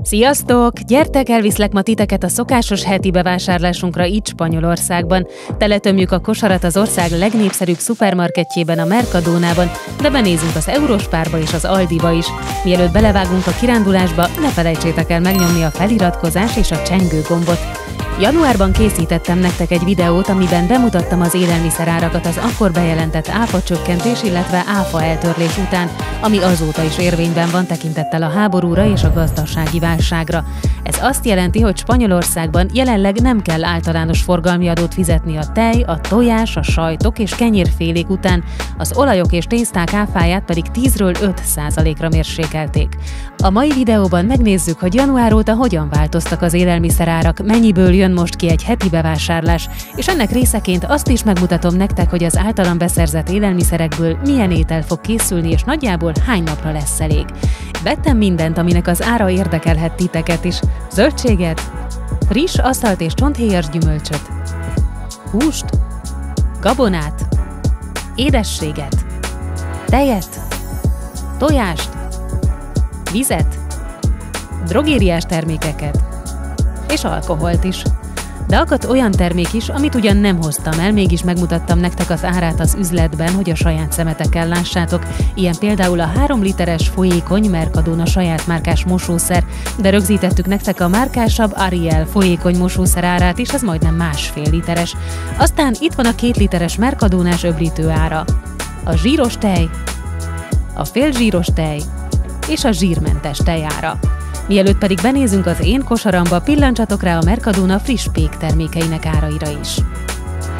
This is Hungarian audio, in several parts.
Sziasztok! Gyertek, elviszlek ma titeket a szokásos heti bevásárlásunkra itt Spanyolországban. Teletömjük a kosarat az ország legnépszerűbb szupermarketjében, a Mercadónában, de benézünk az Eurospárba és az Aldiba is. Mielőtt belevágunk a kirándulásba, ne felejtsétek el megnyomni a feliratkozás és a csengő gombot. Januárban készítettem nektek egy videót, amiben bemutattam az élelmiszerárakat az akkor bejelentett áfa csökkentés, illetve áfa eltörlés után, ami azóta is érvényben van tekintettel a háborúra és a gazdasági válságra. Ez azt jelenti, hogy Spanyolországban jelenleg nem kell általános forgalmi adót fizetni a tej, a tojás, a sajtok és kenyérfélék után, az olajok és tészták áfáját pedig 10-ről 5%-ra mérsékelték. A mai videóban megnézzük, hogy január óta hogyan változtak az élelmiszerárak, mennyiből jön most ki egy heti bevásárlás, és ennek részeként azt is megmutatom nektek, hogy az általam beszerzett élelmiszerekből milyen étel fog készülni, és nagyjából hány napra lesz elég. Vettem mindent, aminek az ára érdekelhet titeket is. Zöldséget, friss asztalt és csonthéjas gyümölcsöt, húst, gabonát, édességet, tejet, tojást, vizet, drogériás termékeket és alkoholt is. De akadt olyan termék is, amit ugyan nem hoztam el, mégis megmutattam nektek az árát az üzletben, hogy a saját szemetekkel lássátok. Ilyen például a 3 literes folyékony Mercadona saját márkás mosószer, de rögzítettük nektek a márkásabb Ariel folyékony mosószer árát is, ez majdnem 1,5 literes. Aztán itt van a 2 literes Mercadonás öblítő ára, a zsíros tej, a félzsíros tej és a zsírmentes tej ára. Mielőtt pedig benézünk az én kosaramba, pillantsatok rá a Mercadona friss pék termékeinek áraira is.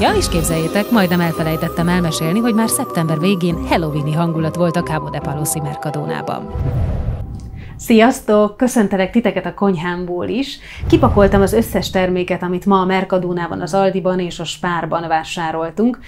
Ja, és képzeljétek, majdnem elfelejtettem elmesélni, hogy már szeptember végén halloweeni hangulat volt a Cabo de Palosi Mercadonában. Sziasztok! Köszöntelek titeket a konyhámból is. Kipakoltam az összes terméket, amit ma a Mercadonában, az Aldiban és a Spárban vásároltunk.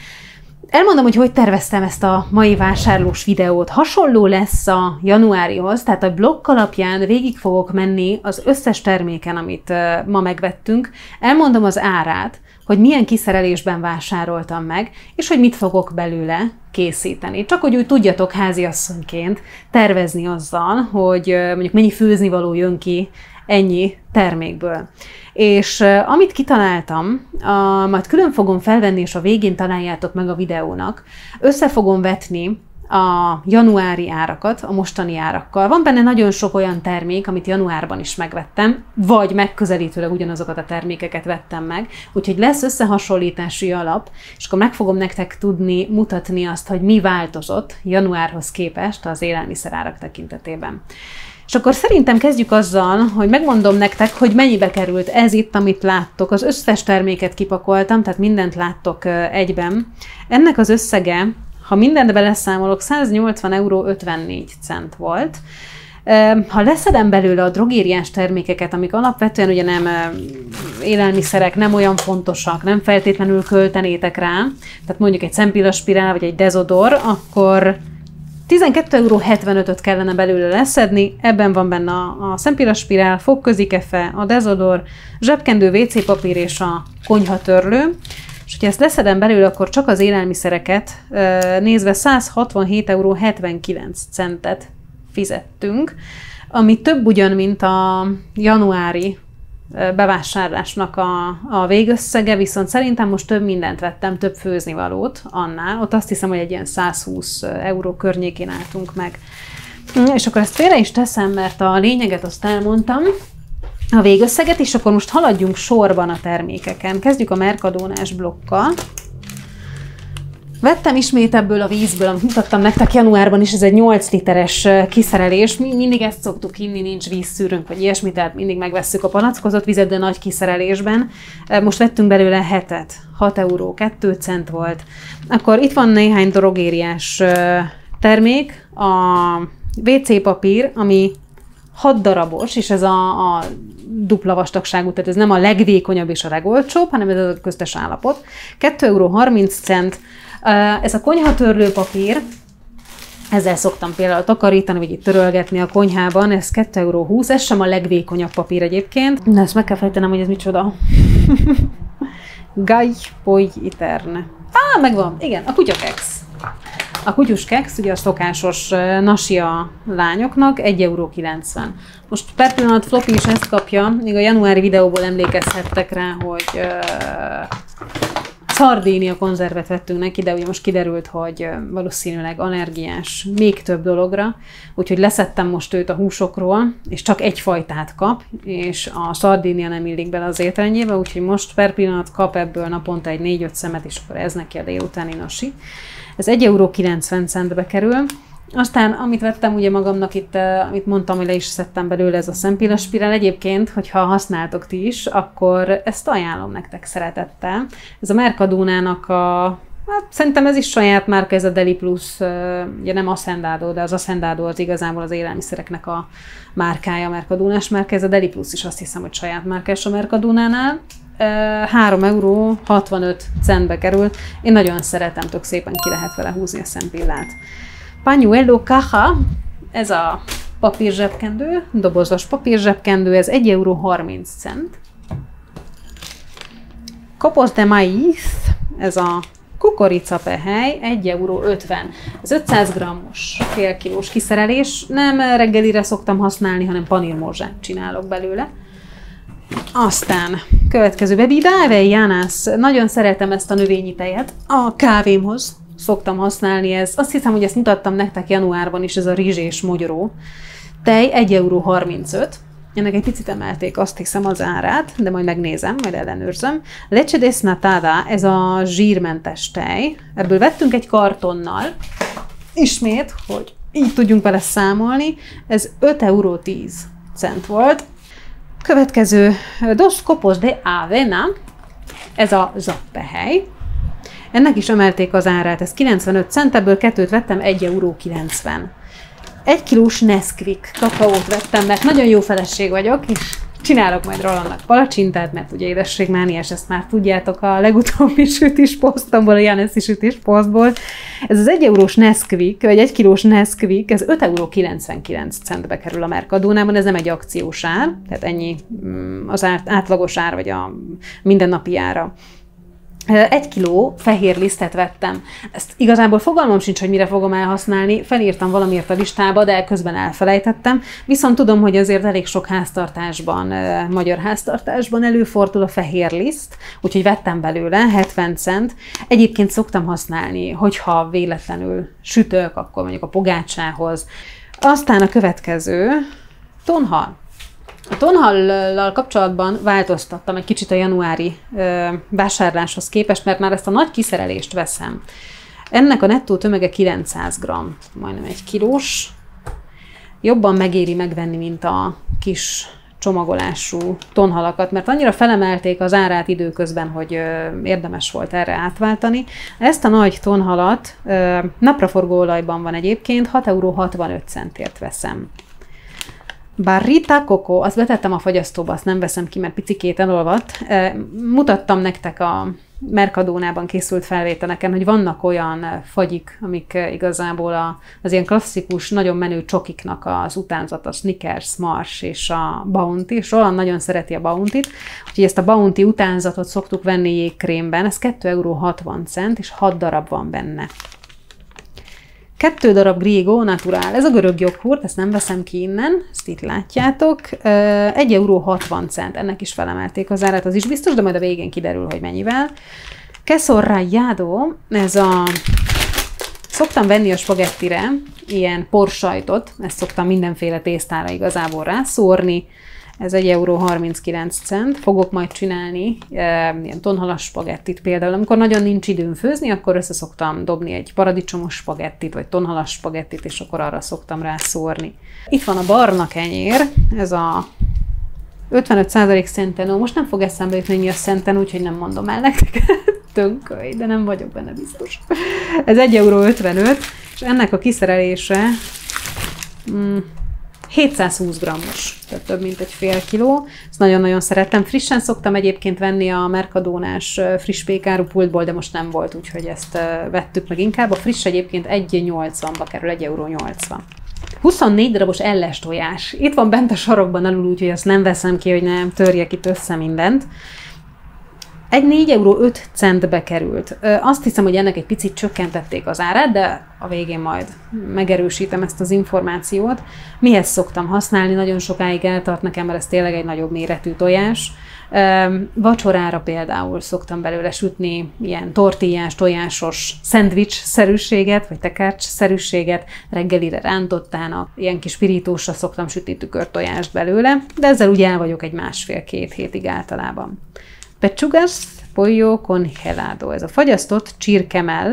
Elmondom, hogy terveztem ezt a mai vásárlós videót. Hasonló lesz a januárihoz, tehát a blokk alapján végig fogok menni az összes terméken, amit ma megvettünk. Elmondom az árát, hogy milyen kiszerelésben vásároltam meg, és hogy mit fogok belőle készíteni. Csak hogy úgy tudjatok háziasszonyként tervezni azzal, hogy mondjuk mennyi főznivaló jön ki ennyi termékből. És amit kitaláltam, majd külön fogom felvenni, és a végén találjátok meg a videónak, össze fogom vetni a januári árakat a mostani árakkal. Van benne nagyon sok olyan termék, amit januárban is megvettem, vagy megközelítőleg ugyanazokat a termékeket vettem meg, úgyhogy lesz összehasonlítási alap, és akkor meg fogom nektek tudni mutatni azt, hogy mi változott januárhoz képest az élelmiszerárak tekintetében. És akkor szerintem kezdjük azzal, hogy megmondom nektek, hogy mennyibe került ez itt, amit láttok. Az összes terméket kipakoltam, tehát mindent láttok egyben. Ennek az összege, ha mindent beleszámolok, 180,54 € volt. Ha leszedem belőle a drogériás termékeket, amik alapvetően ugye nem élelmiszerek, nem olyan fontosak, nem feltétlenül költenétek rá, tehát mondjuk egy szempillaspirál vagy egy dezodor, akkor 12,75 € kellene belőle leszedni, ebben van benne a szempillaspirál, fogközikefe, a dezodor, zsebkendő, WC papír és a konyhatörlő. És hogyha ezt leszedem belőle, akkor csak az élelmiszereket nézve 167,79 € fizettünk, ami több ugyan, mint a januári bevásárlásnak a végösszege, viszont szerintem most több mindent vettem, több főznivalót annál. Ott azt hiszem, hogy egy ilyen 120 € környékén álltunk meg. És akkor ezt félre is teszem, mert a lényeget azt elmondtam, a végösszeget, és akkor most haladjunk sorban a termékeken. Kezdjük a Mercadonás blokkal. Vettem ismét ebből a vízből, amit mutattam nektek januárban is, ez egy 8 literes kiszerelés. Mi mindig ezt szoktuk inni, nincs vízszűrőnk, vagy ilyesmi, tehát mindig megvesszük a palackozott vizet, de nagy kiszerelésben. Most vettünk belőle 7-et, 6,02 € volt. Akkor itt van néhány drogériás termék, a WC papír, ami 6 darabos, és ez a dupla vastagságú, tehát ez nem a legvékonyabb és a legolcsóbb, hanem ez a köztes állapot. 2,30 €. Ez a konyhatörlő papír, ezzel szoktam például takarítani, vagy itt törölgetni a konyhában, ez 2,20 €, ez sem a legvékonyabb papír egyébként. Na, ezt meg kell fejtenem, hogy ez micsoda. Gai poi iterne. Megvan, igen, a kutyakex. A kutyus keksz, ugye a szokásos nasi a lányoknak, 1,90 €. Most per pillanat Floppy is ezt kapja, még a januári videóból emlékezhettek rá, hogy Szardínia konzervet vettünk neki, de ugye most kiderült, hogy valószínűleg allergiás még több dologra, úgyhogy leszettem most őt a húsokról, és csak egy fajtát kap, és a szardínia nem illik bele az étrendjébe, úgyhogy most per pillanat kap ebből naponta egy 4-5 szemet, és akkor ez neki a délutáni nasi. Ez 1,90 € kerül. Aztán, amit vettem ugye magamnak itt, amit mondtam, hogy le is szedtem belőle, ez a szempillaspirál. Egyébként, hogyha használtok ti is, akkor ezt ajánlom nektek szeretettel. Ez a Mercadona-nak hát szerintem ez is saját márka, ez a Deli Plus, ugye nem Hacendado, de az Hacendado az igazából az élelmiszereknek a márkája, a Mercadona-s márka, ez a Deli Plus is azt hiszem, hogy saját márkás a Mercadona-nál. 3,65 € kerül. Én nagyon szeretem, tök szépen ki lehet vele húzni a szempillát. Pañuelo caja, ez a papírzsebkendő, dobozos papírzsebkendő, ez 1,30 €. Copos de maíz, ez a kukoricapehely, 1,50 €. Ez 500 g-os, fél kilós kiszerelés. Nem reggelire szoktam használni, hanem panírmorzsát csinálok belőle. Aztán következő bebida avellanas. Nagyon szeretem ezt a növényi tejet a kávémhoz. Szoktam használni, ez. Azt hiszem, hogy ezt mutattam nektek januárban is, ez a rizsés mogyoró tej, 1,35 €. Ennek egy picit emelték, azt hiszem, az árát, de majd megnézem, majd ellenőrzöm. Leche desnatada, ez a zsírmentes tej. Ebből vettünk egy kartonnal, ismét, hogy így tudjunk vele számolni. Ez 5,10 € volt. Következő, dos copos de avena, ez a zappehely. Ennek is emelték az árát, ez 95 cent, ebből kettőt vettem, 1,90 €. 1 kilós Nesquik kakaót vettem, mert nagyon jó feleség vagyok, és csinálok majd Rolandnak palacsintát, mert ugye édességmániás, ezt már tudjátok a legutóbbi sütis posztomból, a Janessy sütis posztból. Ez az 1 eurós Nesquik, vagy 1 kilós Nesquik, ez 5,99 € kerül a Mercadonában, ez nem egy akciós ár, tehát ennyi az átlagos ár, vagy a mindennapi ára. 1 kiló fehér lisztet vettem. Ezt igazából fogalmam sincs, hogy mire fogom elhasználni, felírtam valamiért a listába, de közben elfelejtettem. Viszont tudom, hogy azért elég sok háztartásban, magyar háztartásban előfordul a fehér liszt, úgyhogy vettem belőle 70 cent. Egyébként szoktam használni, hogyha véletlenül sütök, akkor mondjuk a pogácsához. Aztán a következő, tonhal. A tonhallal kapcsolatban változtattam egy kicsit a januári vásárláshoz képest, mert már ezt a nagy kiszerelést veszem. Ennek a nettó tömege 900 g, majdnem 1 kilós. Jobban megéri megvenni, mint a kis csomagolású tonhalakat, mert annyira felemelték az árát időközben, hogy érdemes volt erre átváltani. Ezt a nagy tonhalat napraforgó olajban van egyébként, 6,65 € veszem. Barrita Coco, azt betettem a fagyasztóba, azt nem veszem ki, mert picikét elolvadt. Mutattam nektek a Mercadonában készült felvételeken, hogy vannak olyan fagyik, amik igazából az ilyen klasszikus, nagyon menő csokiknak az utánzata, a Snickers, Mars és a Bounty, és Roland nagyon szereti a Bounty-t, úgyhogy ezt a Bounty utánzatot szoktuk venni jégkrémben, ez 2,60 € és 6 darab van benne. 2 darab Griego Natural, ez a görög joghurt, ezt nem veszem ki innen, ezt itt látjátok, 1,60 €, ennek is felemelték az árát, az is biztos, de majd a végén kiderül, hogy mennyivel. Queso rallado, ez a... Szoktam venni a spagettire ilyen porsajtot, ezt szoktam mindenféle tésztára igazából rászórni, ez 1,39 €. Fogok majd csinálni ilyen tonhalas spagettit például. Amikor nagyon nincs időm főzni, akkor össze szoktam dobni egy paradicsomos spagettit, vagy tonhalas spagettit, és akkor arra szoktam rászórni. Itt van a barna kenyér, ez a 55% Centeno. Most nem fog eszembe jutni, mi a Centeno, úgyhogy nem mondom el nektek. Tönköly, de nem vagyok benne biztos. Ez 1,55 €, és ennek a kiszerelése 720 g-os, tehát több mint egy fél kiló. Ezt nagyon-nagyon szerettem. Frissen szoktam egyébként venni a Mercadonás friss pékárupultból, de most nem volt, úgyhogy ezt vettük meg inkább. A friss egyébként 1,80-ba kerül, 1,80 €. 24 darabos elles tojás. Itt van bent a sarokban alul, úgyhogy azt nem veszem ki, hogy nem törjek itt össze mindent. egy 4,05 € került. Azt hiszem, hogy ennek egy picit csökkentették az árát, de a végén majd megerősítem ezt az információt. Mihez szoktam használni? Nagyon sokáig eltart nekem, mert ez tényleg egy nagyobb méretű tojás. Vacsorára például szoktam belőle sütni ilyen tortillás, tojásos szendvics-szerűséget, vagy tekercs-szerűséget, reggelire rántottának, ilyen kis pirítósra szoktam sütni tükörtojást belőle, de ezzel ugye el vagyok egy 1,5-2 hétig általában. Pechugas pollo congelado. Ez a fagyasztott csirkemell.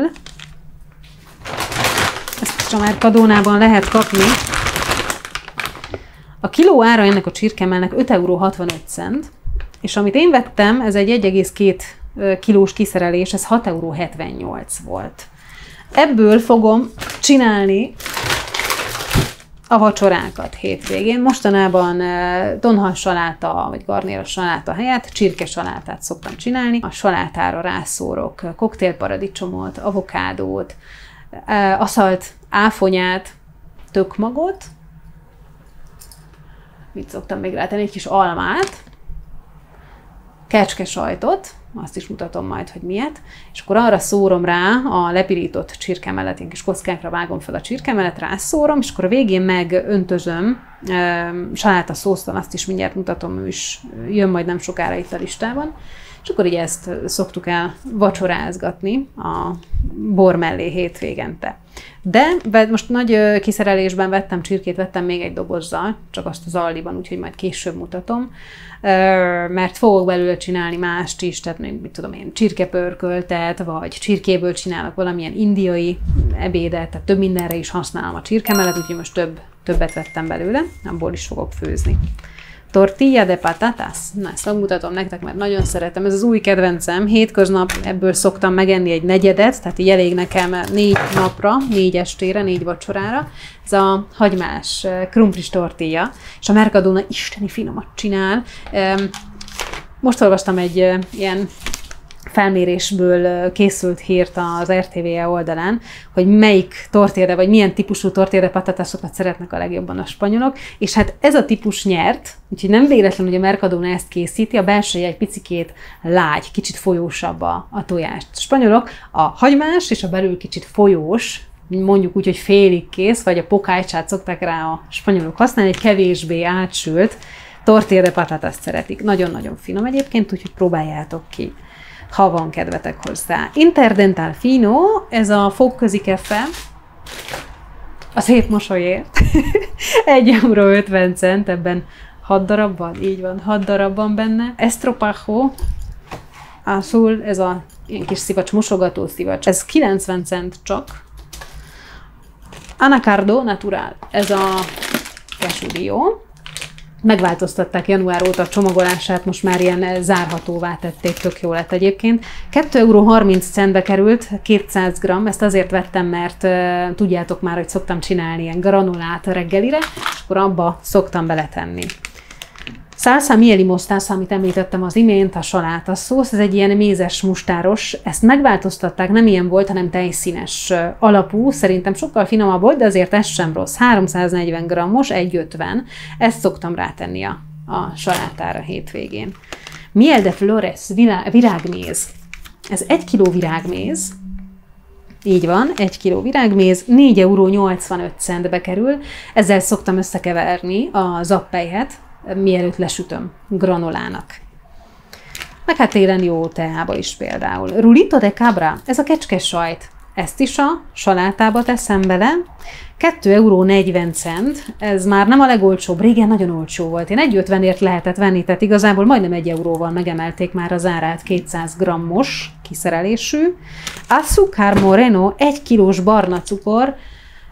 Ezt a Mercadónában lehet kapni. A kiló ára ennek a csirkemellnek 5,65 €, és amit én vettem, ez egy 1,2 kilós kiszerelés, ez 6,78 € volt. Ebből fogom csinálni a vacsorákat hétvégén. Mostanában tonhal saláta, vagy garnéros saláta helyett csirkesalátát szoktam csinálni. A salátára rászórok koktélparadicsomot, avokádót, aszalt áfonyát, tökmagot, mit szoktam még rátenni, egy kis almát, kecskesajtot, azt is mutatom majd, hogy miért, és akkor arra szórom rá a lepirított csirkemellet, én kis kockákra vágom fel a csirkemellet, rászórom, és akkor a végén megöntözöm saláta szósztal, azt is mindjárt mutatom, ő is jön majd nem sokára itt a listában, és akkor így ezt szoktuk el vacsorázgatni a bor mellé hétvégente. De most nagy kiszerelésben vettem csirkét, vettem még egy dobozzal, csak azt az Aldiban, úgyhogy majd később mutatom, mert fogok belőle csinálni mást is, tehát még, mit tudom én, csirkepörköltet, vagy csirkéből csinálok valamilyen indiai ebédet, tehát több mindenre is használom a csirkemellet, úgyhogy most többet vettem belőle, abból is fogok főzni. Tortilla de patatas. Na, ezt megmutatom nektek, mert nagyon szeretem. Ez az új kedvencem. Hétköznap ebből szoktam megenni egy negyedet, tehát így elég nekem 4 napra, 4 estére, 4 vacsorára. Ez a hagymás krumplis tortilla, és a Mercadona isteni finomat csinál. Most olvastam egy ilyen felmérésből készült hírt az RTV oldalán, hogy melyik tortilla, vagy milyen típusú tortilla patatásokat szeretnek a legjobban a spanyolok, és hát ez a típus nyert, úgyhogy nem véletlen, hogy a Mercadona ezt készíti, a belseje egy picikét lágy, kicsit folyósabb a tojást. A spanyolok a hagymás és a belül kicsit folyós, mondjuk úgy, hogy félig kész, vagy a pokácsát szokták rá a spanyolok használni, egy kevésbé átsült tortilla de patatást szeretik. Nagyon-nagyon finom egyébként, úgyhogy próbáljátok ki, ha van kedvetek hozzá. Interdental Fino, ez a fogközi keffe, a szép mosolyért. 1,50 €, ebben 6 darab van, így van, 6 darab van benne. Estropajo azul, ez a ilyen kis szivacs, mosogató szivacs, ez 90 cent csak. Anacardo Natural, ez a kesudió. Megváltoztatták január óta a csomagolását, most már ilyen zárhatóvá tették, tök jó lett egyébként. 2,30 € került, 200 g, ezt azért vettem, mert tudjátok már, hogy szoktam csinálni ilyen granulát reggelire, és akkor abba szoktam beletenni. Salsa miel y mostaza, amit említettem az imént, a saláta szósz, ez egy ilyen mézes mustáros, ezt megváltoztatták, nem ilyen volt, hanem tejszínes alapú, szerintem sokkal finomabb volt, de azért ez sem rossz. 340 g-os, 1,50 €, ezt szoktam rátenni a salátára hétvégén. Miel de flores, virágméz. Ez 1 kg virágméz, így van, 1 kg virágméz, 4,85 € kerül, ezzel szoktam összekeverni a zappelyhet, mielőtt lesütöm granulának. Meg hát télen jó teába is például. Rulito de cabra, ez a kecskes sajt. Ezt is a salátába teszem bele. 2,40 €, ez már nem a legolcsóbb, régen nagyon olcsó volt. Én 1,50 € lehetett venni, tehát igazából majdnem 1 € megemelték már az árát, 200 g-os kiszerelésű. Azúcar moreno, 1 kilós barna cukor,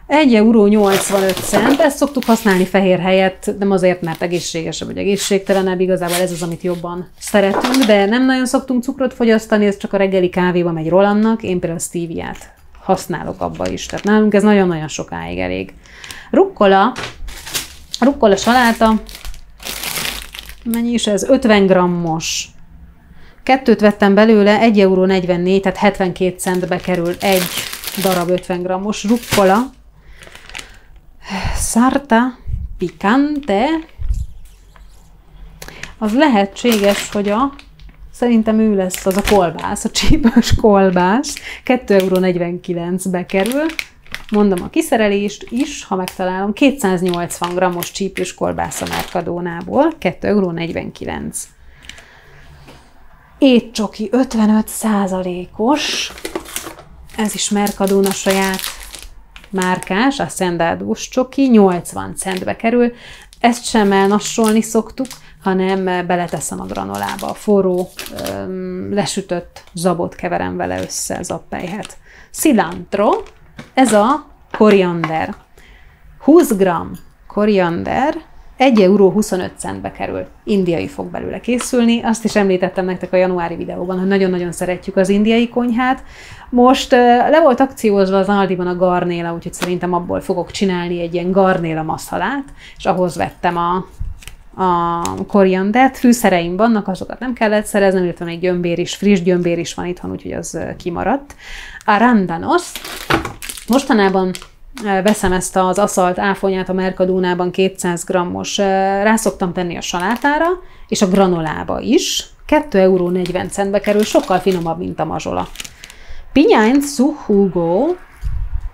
1,85 €, ezt szoktuk használni fehér helyett, nem azért, mert egészségesebb vagy egészségtelenebb, igazából ez az, amit jobban szeretünk, de nem nagyon szoktunk cukrot fogyasztani, ez csak a reggeli kávéba megy Rolandnak, én például Steviát használok abba is, tehát nálunk ez nagyon-nagyon sokáig elég. Rukkola saláta, mennyi is ez? 50 g-os. 2-t vettem belőle, 1,44 €, tehát 72 centbe kerül egy darab 50 g-os rukkola. Sarta picante, az lehetséges, hogy a Szerintem ő lesz az a kolbász, a csípős kolbász. 2,49 € kerül. Mondom a kiszerelést is, ha megtalálom. 280 g-os csípős kolbász a Mercadónából. 2,49 €. Étcsoki 55%-os. Ez is Mercadona saját márkás, a Hacendado-s csoki, 80 centbe kerül. Ezt sem elnassolni szoktuk, hanem beleteszem a granolába. A forró, lesütött zabot keverem vele össze, zappelyhet. Cilantro, ez a koriander. 20 g koriander, 1,25 € kerül. Indiai fog belőle készülni. Azt is említettem nektek a januári videóban, hogy nagyon-nagyon szeretjük az indiai konyhát. Most le volt akciózva az Aldiban a garnéla, úgyhogy szerintem abból fogok csinálni egy ilyen garnéla maszalát, és ahhoz vettem a koriandert. Fűszereim vannak, azokat nem kellett szereznem, illetve még gyömbér is, friss gyömbér is van itthon, úgyhogy az kimaradt. Arándanos. Mostanában veszem ezt az aszalt áfonyát a Mercadónában 200 g-os, rá szoktam tenni a salátára, és a granolába is. 2,40 € kerül, sokkal finomabb, mint a mazsola. Piñán su jugo.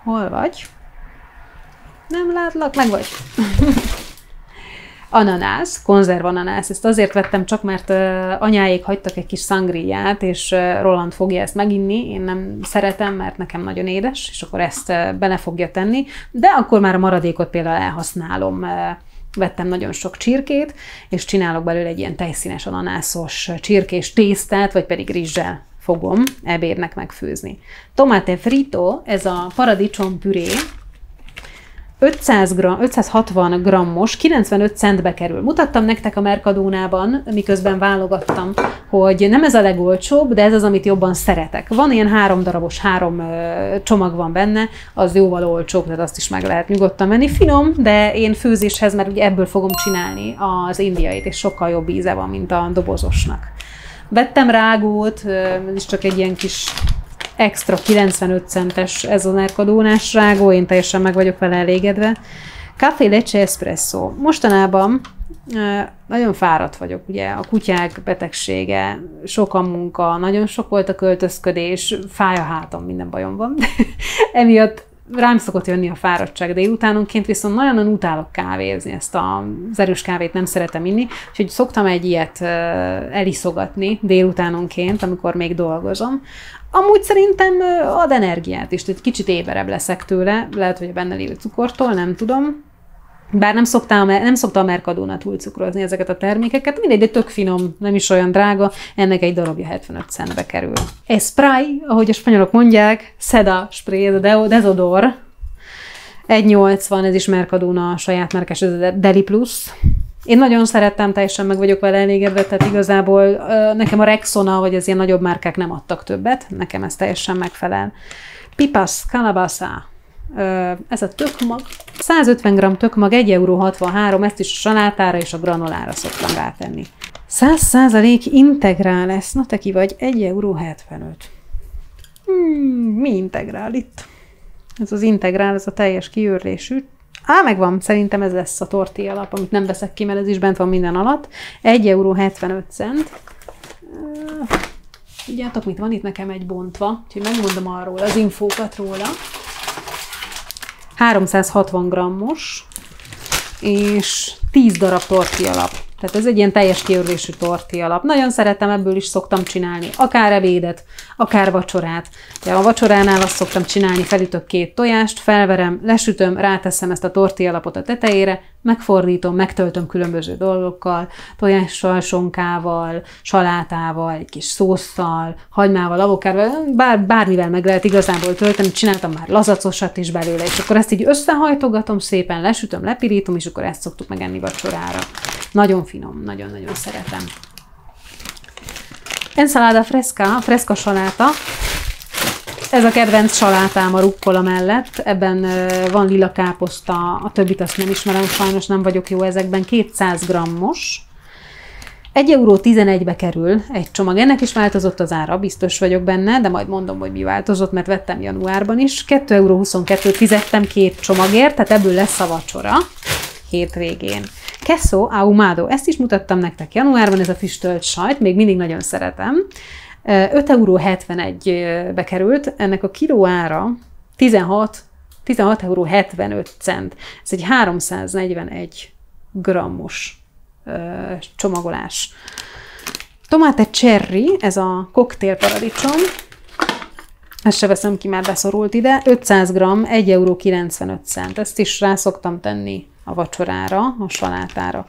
Hol vagy? Nem látlak, meg vagy. Ananász, konzerv ananász. Ezt azért vettem csak, mert anyáék hagytak egy kis szangriát, és Roland fogja ezt meginni. Én nem szeretem, mert nekem nagyon édes, és akkor ezt bele fogja tenni. De akkor már a maradékot például elhasználom. Vettem nagyon sok csirkét, és csinálok belőle egy ilyen tejszínes ananászos csirkés tésztát, vagy pedig rizssel fogom ebédnek megfőzni. Tomate frito, ez a paradicsom püré, 560 g-os, 95 centbe kerül. Mutattam nektek a Mercadónában, miközben válogattam, hogy nem ez a legolcsóbb, de ez az, amit jobban szeretek. Van ilyen 3 darabos, 3 csomag van benne, az jóval olcsóbb, tehát azt is meg lehet nyugodtan menni. Finom, de én főzéshez, mert ugye ebből fogom csinálni az indiait, és sokkal jobb íze van, mint a dobozosnak. Vettem rágót, ez is csak egy ilyen kis extra 95 centes ez a Mercadónás rágó, én teljesen meg vagyok vele elégedve. Café Leche Espresso. Mostanában nagyon fáradt vagyok, ugye a kutyák betegsége, sok a munka, nagyon sok volt a költözködés, fáj a hátam, minden bajom van. Emiatt rám szokott jönni a fáradtság délutánonként, viszont nagyon utálok kávézni, ezt az erős kávét nem szeretem inni, úgyhogy szoktam egy ilyet eliszogatni délutánonként, amikor még dolgozom. Amúgy szerintem ad energiát is, tehát kicsit éberebb leszek tőle, lehet, hogy a benne lévő cukortól, nem tudom. Bár nem szokta a Mercadona túlcukrozni ezeket a termékeket, mindegy, de tök finom, nem is olyan drága, ennek egy darabja 75 centbe kerül. Spray, ahogy a spanyolok mondják, Seda spray, Desodor, 1,80, ez is Mercadona saját márkás, ez a Deli Plus. Én nagyon szerettem, teljesen meg vagyok vele elégedve, tehát igazából nekem a Rexona, vagy az ilyen nagyobb márkák nem adtak többet, nekem ez teljesen megfelel. Pipas Calabaza, ez a tökmag, 150 g tökmag, 1,63 €, ezt is a salátára és a granolára szoktam rátenni. 100% integrál lesz, na te ki vagy, 1,75 €. Mi integrál itt? Ez az integrál, ez a teljes kiőrlésű. Megvan, szerintem ez lesz a tortilla alap, amit nem veszek ki, mert ez is bent van minden alatt. 1,75 €. Tudjátok, mit van itt nekem egy bontva, úgyhogy megmondom arról az infókat róla. 360 g-os, és 10 darab tortilla alap. Tehát ez egy ilyen teljes kiörlésű tortilla alap. Nagyon szeretem, ebből is szoktam csinálni akár ebédet, akár vacsorát. De a vacsoránál azt szoktam csinálni, felütök 2 tojást, felverem, lesütöm, ráteszem ezt a tortilla alapot a tetejére, megfordítom, megtöltöm különböző dolgokkal, tojással, sonkával, salátával, egy kis szósszal, hagymával, avokádval, bármivel meg lehet igazából tölteni. Csináltam már lazacosat is belőle, és akkor ezt így összehajtogatom szépen, lesütöm, lepirítom, és akkor ezt szoktuk megenni vacsorára. Nagyon finom, nagyon-nagyon szeretem. Ensalada fresca saláta. Ez a kedvenc salátám a rukkola mellett. Ebben van lila káposzta, a többit azt nem ismerem, sajnos nem vagyok jó ezekben. 200 g-os. 1,11 € kerül egy csomag. Ennek is változott az ára, biztos vagyok benne, de majd mondom, hogy mi változott, mert vettem januárban is. 2,22 € fizettem 2 csomagért, tehát ebből lesz a vacsora hétvégén. queso ahumado, ezt is mutattam nektek januárban, ez a füstölt sajt, még mindig nagyon szeretem. 5,71 € került, ennek a kiló ára 16,75 €. Ez egy 341 grammos csomagolás. Tomate cherry, ez a koktélparadicsom, ezt se veszem ki, már beszorult ide, 500 g, 1,95 €. Ezt is rá szoktam tenni a vacsorára, a salátára.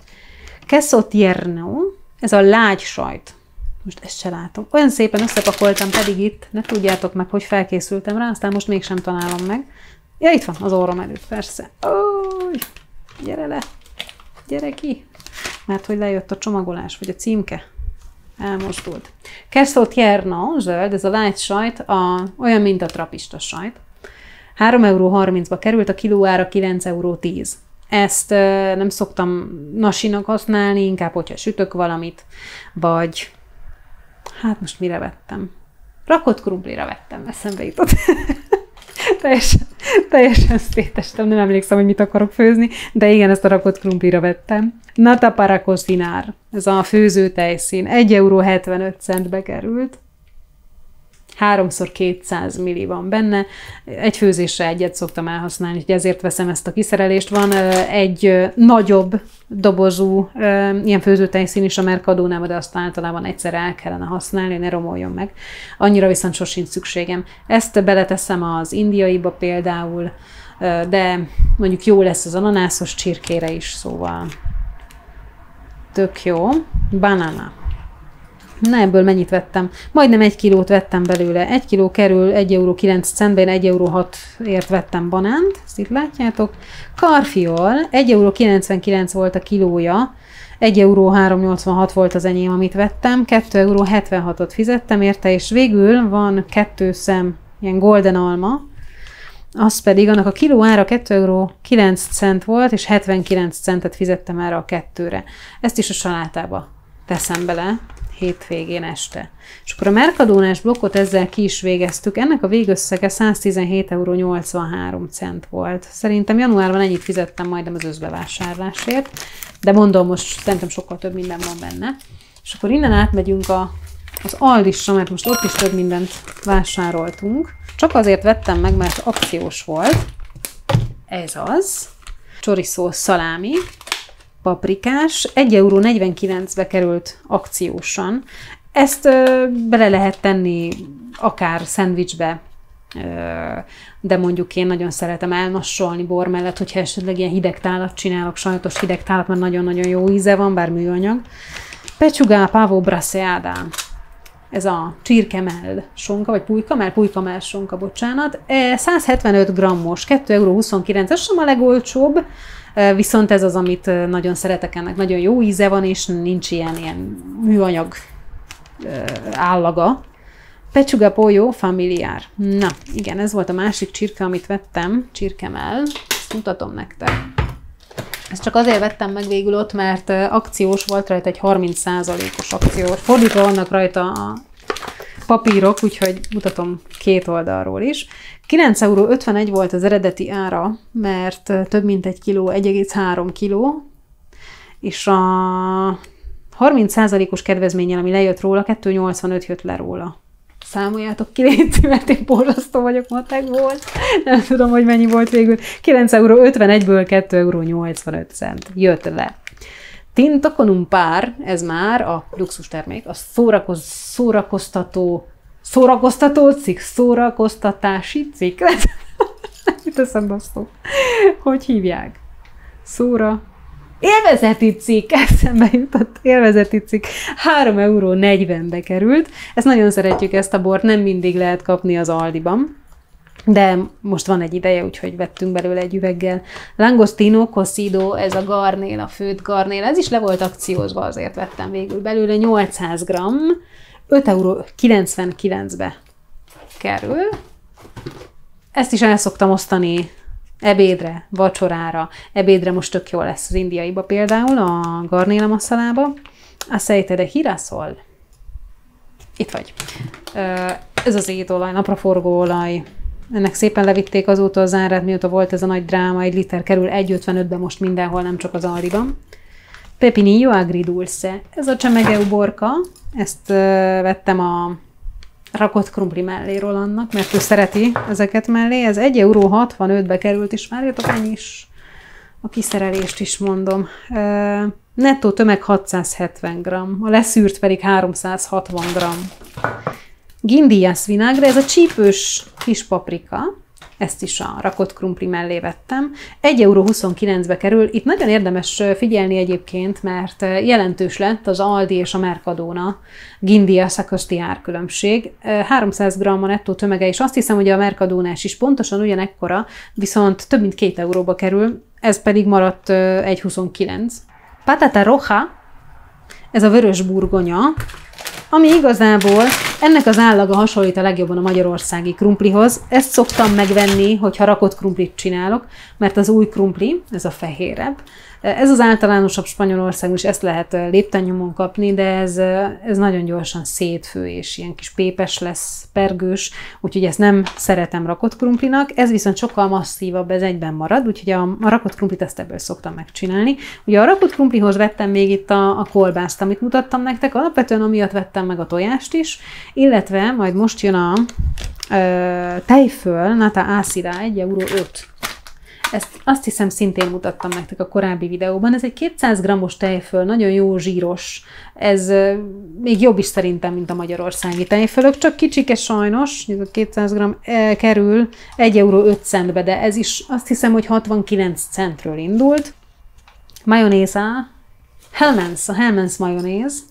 Queso tierno, ez a lágy sajt. Most ezt se látom. Olyan szépen összepakoltam pedig itt, ne tudjátok meg, hogy felkészültem rá, aztán most mégsem találom meg. Ja, itt van, az orrom előtt, persze. Ój, gyere le, gyere ki. Mert hogy lejött a csomagolás, vagy a címke. Elmozdult. Queso tierno, zöld, ez a lágy sajt, olyan, mint a trapista sajt. 3,30 € került, a kilóára 9,10 €. Ezt nem szoktam nasinak használni, inkább, hogyha sütök valamit, vagy hát most mire vettem? Rakott krumplira vettem, eszembe jutott. teljesen szétestem, nem emlékszem, hogy mit akarok főzni, de igen, ezt a rakott krumplira vettem. Nata para cocinar, ez a főzőtejszín, 1,75 € került. 3x200 milli van benne, egy főzésre egyet szoktam elhasználni, úgyhogy ezért veszem ezt a kiszerelést. Van egy nagyobb dobozú ilyen főzőtejszín is a Mercadónában, de azt általában egyszer el kellene használni, ne romoljon meg. Annyira viszont sosincs szükségem. Ezt beleteszem az indiaiba például, de mondjuk jó lesz az ananászos csirkére is, szóval tök jó. Banana. Na, ebből mennyit vettem? Majdnem 1 kilót vettem belőle. 1 kiló kerül 1,09 €, én 1,06 € vettem banánt, ezt itt látjátok. Karfiol, 1,99 € volt a kilója, 1,386 € volt az enyém, amit vettem, 2,76 € fizettem érte, és végül van 2 szem ilyen golden alma, az pedig annak a kiló ára 2,09 € volt, és 79 centet fizettem erre a 2-re. Ezt is a salátába teszem bele hétvégén este. És akkor a Mercadónás blokkot ezzel ki is végeztük. Ennek a végösszege 117,83 € volt. Szerintem januárban ennyit fizettem majdnem az összbevásárlásért, de mondom, most szerintem sokkal több minden van benne. És akkor innen átmegyünk az Aldisra, mert most ott is több mindent vásároltunk. Csak azért vettem meg, mert akciós volt. Ez az. Chorizo szalámi. Paprikás, 1,49 € került akciósan. Ezt bele lehet tenni akár szendvicsbe, de mondjuk én nagyon szeretem elmassolni bor mellett, hogyha esetleg ilyen hideg tálat csinálok, sajtos hideg tálat, mert nagyon-nagyon jó íze van, bár műanyag. Pechuga pavo braseada. Ez a csirkemell sonka, vagy pulykamell sonka, bocsánat. 175 grammos, 2,29 €, ez sem a legolcsóbb, viszont ez az, amit nagyon szeretek, ennek nagyon jó íze van, és nincs ilyen műanyag állaga. Pechuga pollo familiar. Na, igen, ez volt a másik csirke, amit vettem, csirkemell, ezt mutatom nektek. Ezt csak azért vettem meg végül ott, mert akciós volt rajta, egy 30%-os akciós. Fordítva vannak rajta a papírok, úgyhogy mutatom két oldalról is. 9,51 € volt az eredeti ára, mert több mint 1 kiló, 1,3 kiló, és a 30%-os kedvezménnyel, ami lejött róla, 2,85 € jött le róla. Számoljátok ki, légy, mert én borzasztó vagyok matekból. Nem tudom, hogy mennyi volt végül. 9,51 € 2,85 € jött le. Tinta con un par, ez már a luxus termék, a szórakoztatási cikk. Mit eszembe a szó? Hogy hívják? Élvezeti cikk, eszembe jutott, élvezeti cikk. 3,40 € került. Ezt nagyon szeretjük, ezt a bort, nem mindig lehet kapni az Aldiban, de most van egy ideje, úgyhogy vettünk belőle egy üveggel. Langostino cocido, ez a garnél, a főtt garnél, ez is le volt akciózva, azért vettem végül belőle 800 g, 5,99 € kerül. Ezt is el szoktam osztani ebédre, vacsorára. Ebédre most tök jó lesz az indiaiba például, a garnéla massalába. Aceite de girasol. Itt vagy. Ez az étolaj, napraforgó olaj. Ennek szépen levitték azóta az árát, mióta volt ez a nagy dráma, 1 liter kerül 1,55-ben most mindenhol, nem csak az Aldiban. Pepinillo agridulce. Ez a csemege uborka. Ezt vettem a rakott krumpli mellé Rolandnak, mert ő szereti ezeket mellé. Ez 1,65 € került, és várjatok, ennyi is a kiszerelést is mondom. Nettó tömeg 670 g, a leszűrt pedig 360 g. Guindillas vinagre, ez a csípős kis paprika, ezt is a rakott krumpli mellé vettem. 1,29 € kerül. Itt nagyon érdemes figyelni egyébként, mert jelentős lett az Aldi és a Mercadona Guindillas közti árkülönbség. 300 g a nettó tömege, és azt hiszem, hogy a Mercadonás is pontosan ugyanekkora, viszont több mint 2 euróba kerül, ez pedig maradt 1,29. Patata roja, ez a vörös burgonya, ami igazából ennek az állaga hasonlít a legjobban a magyarországi krumplihoz. Ezt szoktam megvenni, hogyha rakott krumplit csinálok, mert az új krumpli, ez a fehérebb. Ez az általánosabb Spanyolországban is, ezt lehet léptennyomon kapni, de ez nagyon gyorsan szétfő, és ilyen kis pépes lesz, pergős, úgyhogy ezt nem szeretem rakott krumplinak. Ez viszont sokkal masszívabb, ez egyben marad, úgyhogy a rakott krumplit ezt ebből szoktam megcsinálni. Ugye a rakott krumplihoz vettem még itt a kolbászt, amit mutattam nektek, alapvetően amiatt vettem meg a tojást is, illetve majd most jön a tejföl, nata ácida, 1,05 €. Ezt azt hiszem szintén mutattam nektek a korábbi videóban. Ez egy 200 g-os tejföl, nagyon jó zsíros. Ez még jobb is szerintem, mint a magyarországi tejfölök, csak kicsike sajnos, ez a 200 g kerül 1,05 €-be, de ez is azt hiszem, hogy 69 centről indult. Majonéza, Hellmann's, a Hellmann's majonéz.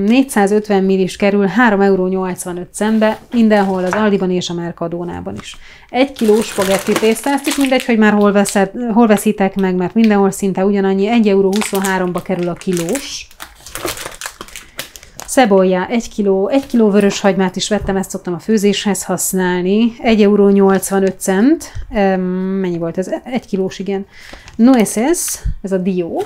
450 millis kerül 3,85 €-be, mindenhol az Aldiban és a Mercadonában is. 1 kiló spagetti tészta, ezt is mindegy, hogy már hol veszitek meg, mert mindenhol szinte ugyanannyi, 1,23 € kerül a kilós. Cebolla, 1 kiló vörös hagymát is vettem, ezt szoktam a főzéshez használni, 1,85 €. Mennyi volt ez? 1 kilós, igen. Nueces, ez a dió.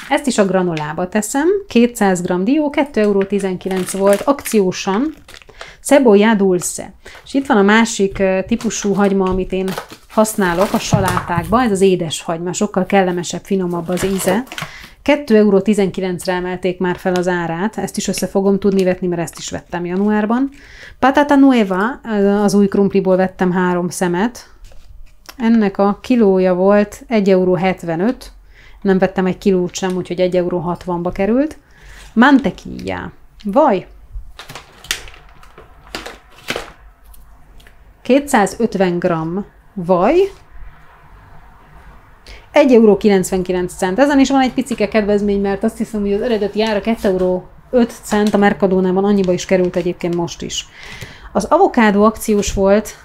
Ezt is a granolába teszem, 200 g dió, 2,19 € volt akciósan. Cebolla dulce. És itt van a másik típusú hagyma, amit én használok a salátákban, ez az édes hagyma, sokkal kellemesebb, finomabb az íze. 2,19 € emelték már fel az árát, ezt is össze fogom tudni vetni, mert ezt is vettem januárban. Patata nueva, az új krumpliból vettem 3 szemet. Ennek a kilója volt 1,75 €. Nem vettem egy kilót sem, úgyhogy 1,60 € került. Mantequilla. Vaj. 250 g vaj. 1,99 €. Ezen is van egy picike kedvezmény, mert azt hiszem, hogy az eredeti ára 2,05 €, a Mercadonában annyiba is került egyébként most is. Az avokádó akciós volt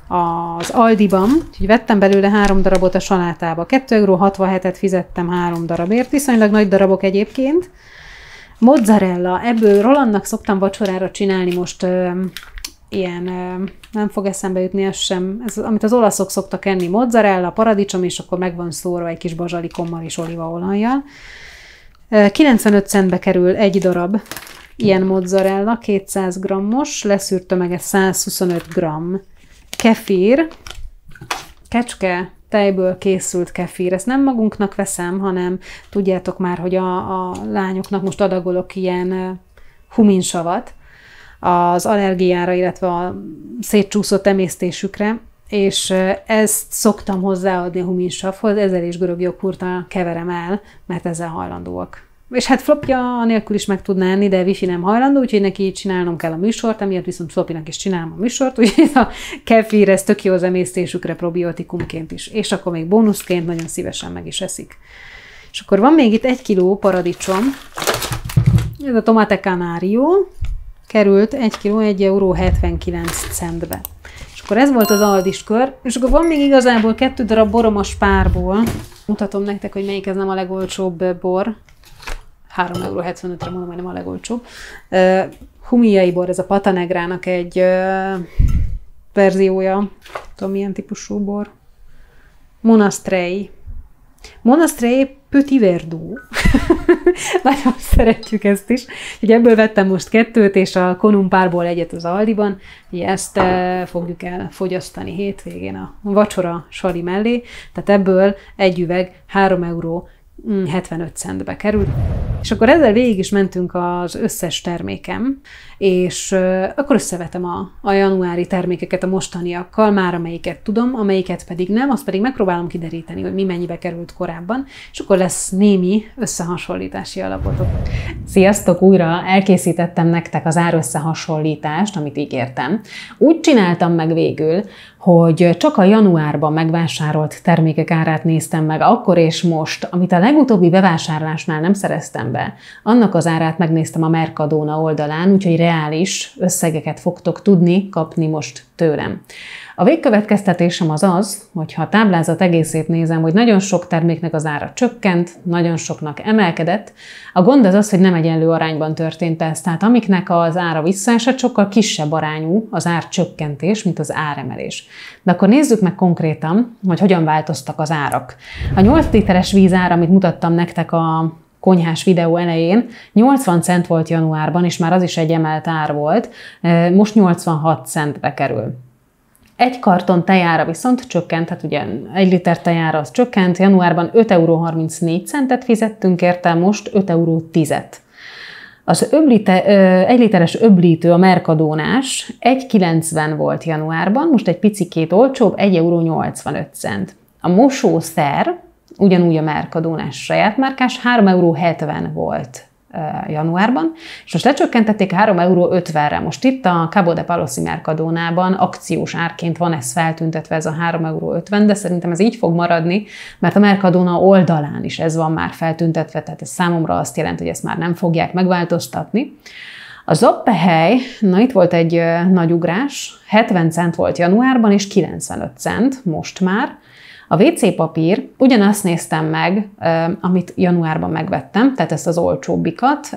az Aldiban, úgyhogy vettem belőle 3 darabot a salátába. 2,67 € fizettem 3 darabért, viszonylag nagy darabok egyébként. Mozzarella, ebből Rolandnak szoktam vacsorára csinálni most ilyen, nem fog eszembe jutni ez sem, ez, amit az olaszok szoktak enni, mozzarella, paradicsom, és akkor meg van szórva egy kis bazsalikommal és olívaolajjal. 95 centbe kerül egy darab ilyen mozzarella, 200 g-os, leszűrt tömege 125 g. Kefír, kecske tejből készült kefír. Ezt nem magunknak veszem, hanem tudjátok már, hogy a lányoknak most adagolok ilyen huminsavat az allergiára, illetve a szétcsúszott emésztésükre, és ezt szoktam hozzáadni a huminsavhoz, ezzel is görög joghurttal keverem el, mert ezzel hajlandóak. És hát Flopja nélkül is meg tudná enni, de Wifi nem hajlandó, úgyhogy neki csinálnom kell a műsort, emiatt viszont Flopinak is csinálom a műsort, úgyhogy a kefír, ez tök jó az emésztésükre probiotikumként is. És akkor még bónuszként nagyon szívesen meg is eszik. És akkor van még itt 1 kiló paradicsom, ez a tomate canario, került 1 kiló 1,79 €-be. És akkor ez volt az Aldis kör, és akkor van még igazából 2 darab borom a Spárból. Mutatom nektek, hogy melyik ez nem a legolcsóbb bor. 3,75 € mondom, hogy nem a legolcsóbb. Humillai bor, ez a Patanegrának egy verziója. Tudom, milyen típusú bor. Monastrell. Monastrell Petit Verdot. Nagyon szeretjük ezt is. Ugye ebből vettem most 2, és a Konumpárból egyet az Aldiban. Ugye ezt fogjuk elfogyasztani hétvégén a vacsora sali mellé. Tehát ebből egy üveg 3,20 75 centbe került. És akkor ezzel végig is mentünk az összes termékem, és akkor összevetem a januári termékeket a mostaniakkal, már amelyiket tudom, amelyiket pedig nem, azt pedig megpróbálom kideríteni, hogy mi mennyibe került korábban, és akkor lesz némi összehasonlítási alapotok. Sziasztok! Újra elkészítettem nektek az árösszehasonlítást, amit ígértem. Úgy csináltam meg végül, hogy csak a januárban megvásárolt termékek árát néztem meg akkor és most, amit a legutóbbi bevásárlásnál nem szereztem be. Annak az árát megnéztem a Mercadona oldalán, úgyhogy reális összegeket fogtok tudni kapni most tőlem. A végkövetkeztetésem az, hogy ha a táblázat egészét nézem, hogy nagyon sok terméknek az ára csökkent, nagyon soknak emelkedett. A gond az, hogy nem egyenlő arányban történt ez, tehát amiknek az ára visszaesett, sokkal kisebb arányú az árcsökkentés, mint az áremelés. De akkor nézzük meg konkrétan, hogy hogyan változtak az árak. A 8 literes vízár, amit mutattam nektek a konyhás videó elején, 80 cent volt januárban, és már az is egy emelt ár volt, most 86 centbe kerül. Egy karton tejára viszont csökkent, tehát ugye 1 liter tejára az csökkent, januárban 5,34 € fizettünk érte, most 5,10 €. Az 1 literes öblítő, a Mercadonás 1,90 volt januárban, most egy picikét olcsóbb, 1,85 €. A mosószer, ugyanúgy a Mercadonás saját márkás, 3,70 € volt januárban, és most lecsökkentették 3,50 €-re. Most itt a Cabo de Palosi Mercadonában akciós árként van ez feltüntetve, ez a 3,50 €, de szerintem ez így fog maradni, mert a Mercadona oldalán is ez van már feltüntetve, tehát ez számomra azt jelenti, hogy ezt már nem fogják megváltoztatni. A zappehely, na itt volt egy nagy ugrás, 70 cent volt januárban, és 95 cent most már. A WC papír, ugyanazt néztem meg, amit januárban megvettem, tehát ezt az olcsóbbikat.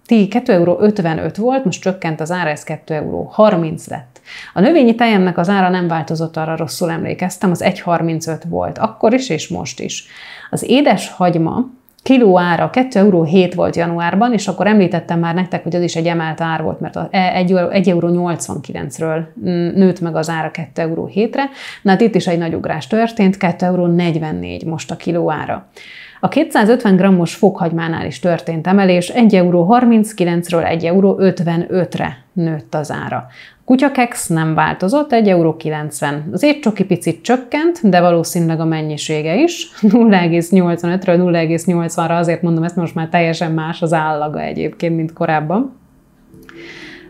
2,55 € volt, most csökkent az ára, ez 2,30 € lett. A növényi tejemnek az ára nem változott, arra rosszul emlékeztem, az 1,35 € volt akkor is, és most is. Az édeshagyma kiló ára 2,07 € volt januárban, és akkor említettem már nektek, hogy az is egy emelt ár volt, mert 1,89 € nőtt meg az ára 2,07 €-re. Na hát itt is egy nagy ugrás történt, 2,44 € most a kiló ára. A 250 g-os fokhagymánál is történt emelés, 1,39 € 1,55 € nőtt az ára. A kutyakex nem változott, 1,90 €. Az étcsoki picit csökkent, de valószínűleg a mennyisége is. 0,85-ről 0,80-ra, azért mondom ezt, most már teljesen más az állaga egyébként, mint korábban.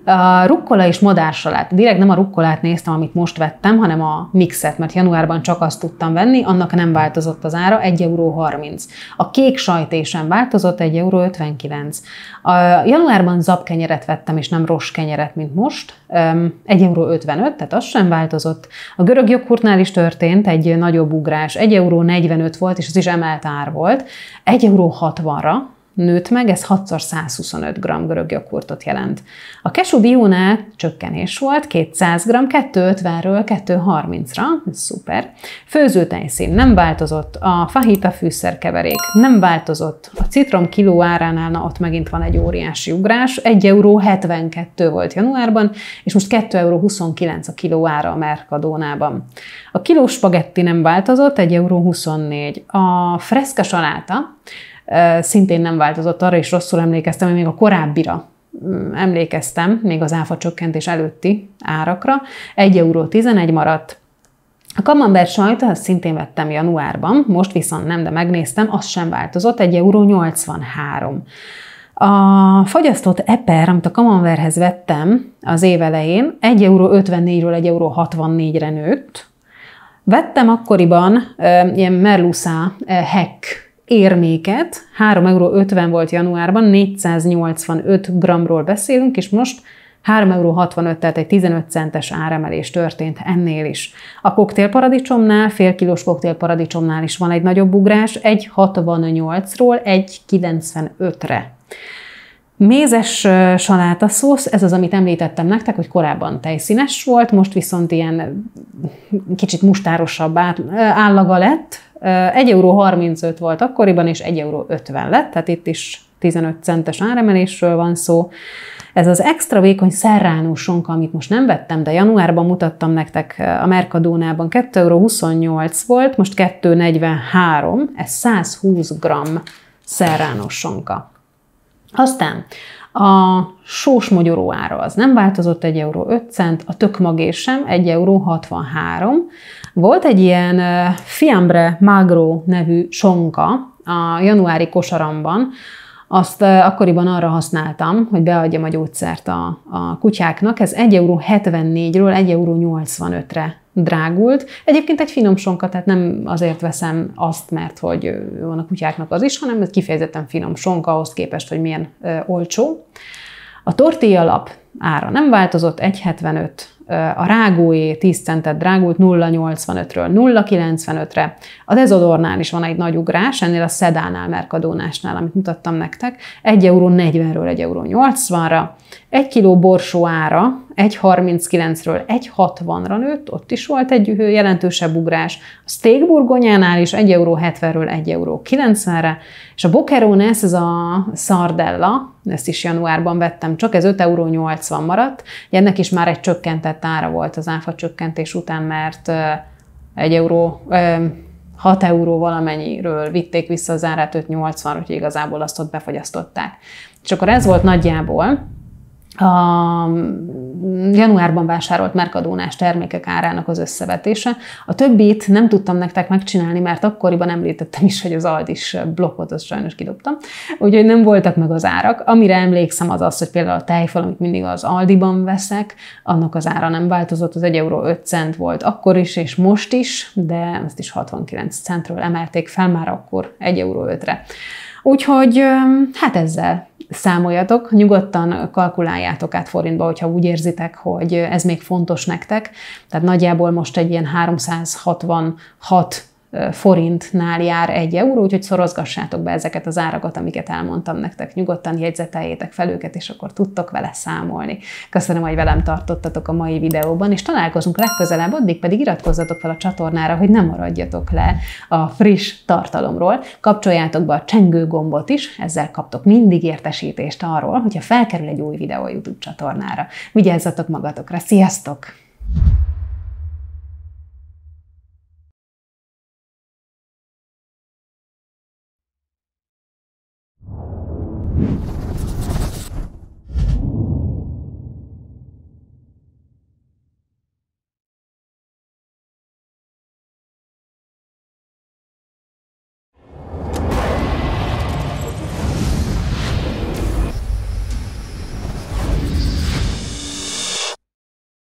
A rukkola és madársalát. Direkt nem a rukkolát néztem, amit most vettem, hanem a mixet, mert januárban csak azt tudtam venni, annak nem változott az ára, 1,30 €. A kék sajté sem változott, 1,59 €. Januárban zapkenyeret vettem, és nem rostkenyeret, mint most, 1,55 €, tehát az sem változott. A görög joghurtnál is történt egy nagyobb ugrás, 1,45 € volt, és az is emelt ár volt, 1,60 € nőtt meg, ez 6-szor 125 g görög joghurtot jelent. A Kesú Biónál csökkenés volt, 200 g, 2,50-ről 2,30-ra, ez szuper. Főzőtejszín nem változott, a fajita fűszerkeverék nem változott, a citrom kiló áránál, na ott megint van egy óriási ugrás, 1,72 € volt januárban, és most 2,29 € a kiló ára a Mercadonában. A kiló spagetti nem változott, 1,24 €. A freszka saláta szintén nem változott, arra is rosszul emlékeztem, hogy még a korábbira emlékeztem, még az áfa csökkentés előtti árakra, 1,11 € maradt. A camembert sajtot, azt szintén vettem januárban, most viszont nem, de megnéztem, az sem változott, 1,83 €. A fagyasztott eper, amit a camemberthez vettem az év elején, 1,54-ről 1,64-re nőtt. Vettem akkoriban ilyen Merluza Heck érméket, 3,50 € volt januárban, 485 g-ról beszélünk, és most 3,65 €, tehát egy 15 centes áremelés történt ennél is. A koktélparadicsomnál, fél kilós koktélparadicsomnál is van egy nagyobb ugrás, 1,68-ról 1,95-re. Mézes salátaszósz, ez az, amit említettem nektek, hogy korábban tejszínes volt, most viszont ilyen kicsit mustárosabb állaga lett. 1,35 € volt akkoriban, és 1,50 € lett, tehát itt is 15 centes áremelésről van szó. Ez az extra vékony Serrano sonka, amit most nem vettem, de januárban mutattam nektek a Mercadónában, 2,28 € volt, most 2,43 €, ez 120 g Serrano sonka. Aztán a sós mogyoró ára az nem változott, 1,05 €, a tökmagés sem, 1,63 €. Volt egy ilyen Fiambre Magro nevű sonka a januári kosaramban, azt akkoriban arra használtam, hogy beadjam a gyógyszert a kutyáknak. Ez 1,74 € 1,85 € drágult. Egyébként egy finom sonka, tehát nem azért veszem azt, mert hogy van a kutyáknak az is, hanem ez kifejezetten finom sonka, ahhoz képest, hogy milyen olcsó. A tortillalap ára nem változott, 1,75 €. A rágóé 10 centet drágult, 0,85-ről 0,95-re. A Dezodornál is van egy nagy ugrás, ennél a Sedánál, Mercadónásnál, amit mutattam nektek, 1,40-ről 1,80-ra. 1 kiló borsó ára 1,39-ről 1,60-ra nőtt, ott is volt egy jelentősebb ugrás. A steak burgonyánál is 1,70-ről 1,90-re, és a Boquerones, ez a szardella, ezt is januárban vettem, csak ez 5,80 € maradt. Ennek is már egy csökkentett ára volt az áfa csökkentés után, mert 6 € valamennyiről vitték vissza az árát 5,80, úgyhogy igazából azt ott befogyasztották. És akkor ez volt nagyjából a januárban vásárolt Mercadónás termékek árának az összevetése. A többit nem tudtam nektek megcsinálni, mert akkoriban említettem is, hogy az Aldis blokkot azt sajnos kidobtam, úgyhogy nem voltak meg az árak. Amire emlékszem az az, hogy például a tejfal, amit mindig az Aldiban veszek, annak az ára nem változott, az 1,05 € volt akkor is, és most is, de ezt is 69 centről emelték fel már akkor 1,05-re. Úgyhogy hát ezzel számoljatok, nyugodtan kalkuláljátok át forintba, hogyha úgy érzitek, hogy ez még fontos nektek. Tehát nagyjából most egy ilyen 366 forintnál jár 1 euró, úgyhogy szorozgassátok be ezeket az árakat, amiket elmondtam nektek. Nyugodtan jegyzeteljétek fel őket, és akkor tudtok vele számolni. Köszönöm, hogy velem tartottatok a mai videóban, és találkozunk legközelebb, addig pedig iratkozzatok fel a csatornára, hogy ne maradjatok le a friss tartalomról. Kapcsoljátok be a csengő gombot is, ezzel kaptok mindig értesítést arról, hogyha felkerül egy új videó a YouTube csatornára. Vigyázzatok magatokra, sziasztok!